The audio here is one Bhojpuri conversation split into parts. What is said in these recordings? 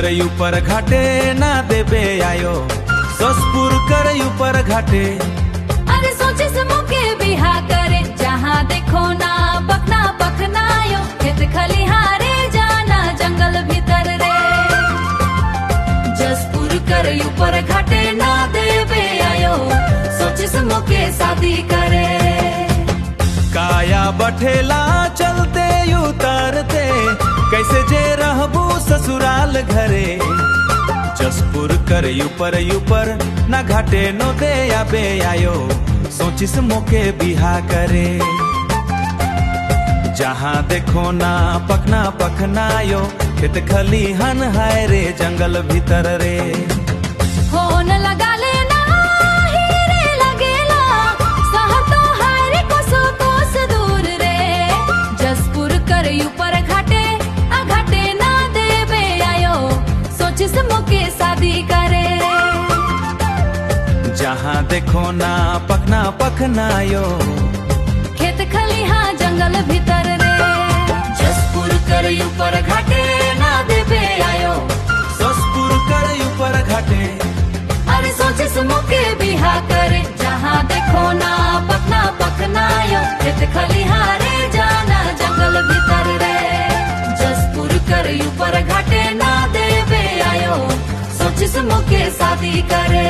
कर ऊपर घाटे ना देबे आयो, ससपुर कर ऊपर घाटे। अरे सोचे से मौके बिहा करे, जहाँ देखो ना पखना पखनायो, खेत खलिहारे जाना जंगल भीतर रे। जसपुर कर ऊपर घाटे ना देबे आयो, सोचे से मौके शादी करे। काया बठेला चलते उतरते, कैसे जे रहबू ससुराल घरे। जसपुर कर ऊपर ना घाटे नो दे आबे आयो, सोचिस मोके बिहा करे। जहाँ देखो ना पखना पखनायो, खेत खलिहन हाय रे जंगल भीतर रे। होन लगा लेना हीरे लगेला, शहर तो हाय रे कोसो कोस दूर रे। जसपुर कर ऊपर घाटे आ घाटे ना देबे आयो, सोचिस मोके शादी करे। जहाँ देखो ना पखना पखनायो, खेत खलिहा जंगल भीतर रे। जसपुर कर ऊपर घाटे ना देबे आयो, ससपुर कर ऊपर घाटे। अरे सोचे से मौके बिहा करे, जहाँ देखो ना पखना पखनायो, खेत खलिहारे जाना जंगल भीतर रे। जसपुर कर ऊपर घाटे ना देबे आयो, सोचे से मौके शादी करे।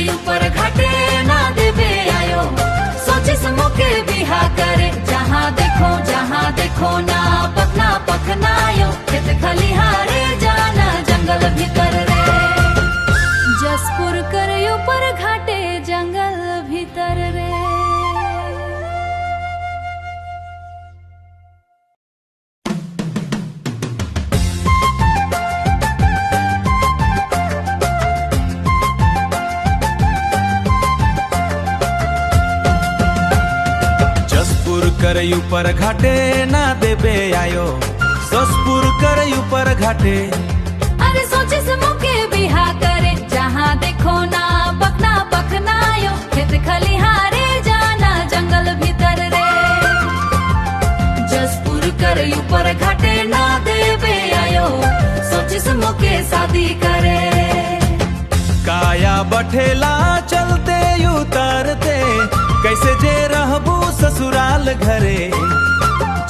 ऊपर घाटे ना देबे आयो, सोचे से मौके बिहा करे। जहाँ देखो ना पखना पखनायो, खेत खलिहारे जाना जंगल भीतर रे। जसपुर कर ऊपर घाटे जंगल भीतर रे। कर ऊपर घाटे ना देबे आयो, ससपुर कर ऊपर घाटे। अरे सोचे से मौके बिहा करे, जहाँ देखो ना पखना पखनायो, खेत खलिहारे जाना जंगल भीतर रे। जसपुर कर ऊपर घाटे ना देबे आयो, सोचे से मौके शादी करे। काया बठेला चलते उतरते, कैसे जे रहबू ससुराल घरे।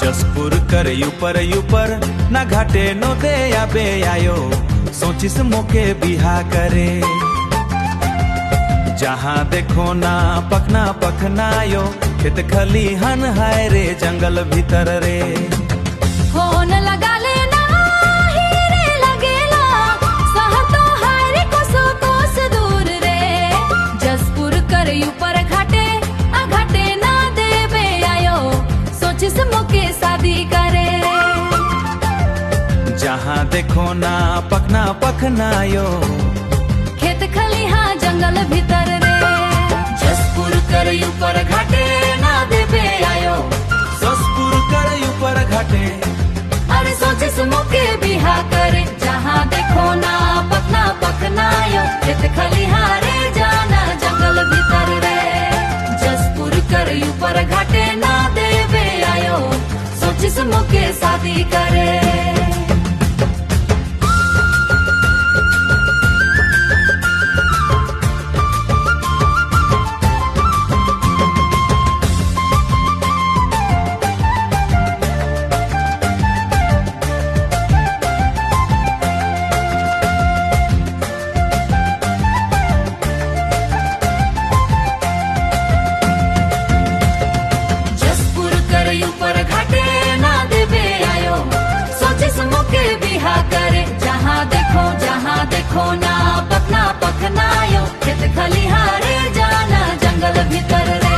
जसपुर कर ऊपर ना घाटे नो दे आबे आयो, सोचिस मोके बिहा करे। जहाँ देखो ना पखना पखनायो, खेत खलिहन हाय रे जंगल भीतर रे। होन लगा लेना हीरे लगेला, शहर तो हाय रे कोसो कोस दूर रे। जसपुर कर ऊपर घाटे आ घाटे ना देबे आयो, सोचिस मोके शादी करे। जहाँ देखो ना पखना पखनायो, खेत खलिहा जंगल भीतर रे। जसपुर कर ऊपर घाटे ना देबे आयो, ससपुर कर ऊपर घाटे। अरे सोचे से मौके बिहा करे, जहाँ देखो ना पखना पखनायो, खेत खलिहारे जाना जंगल भीतर रे। जसपुर कर ऊपर घाटे ना देबे आयो, सोचे से मौके शादी करे। ऊपर घाटे ना देबे आयो, सोचे से मौके बिहा करे। जहाँ देखो ना पखना पखनायो, खेत खलिहारे जाना जंगल भीतर रे।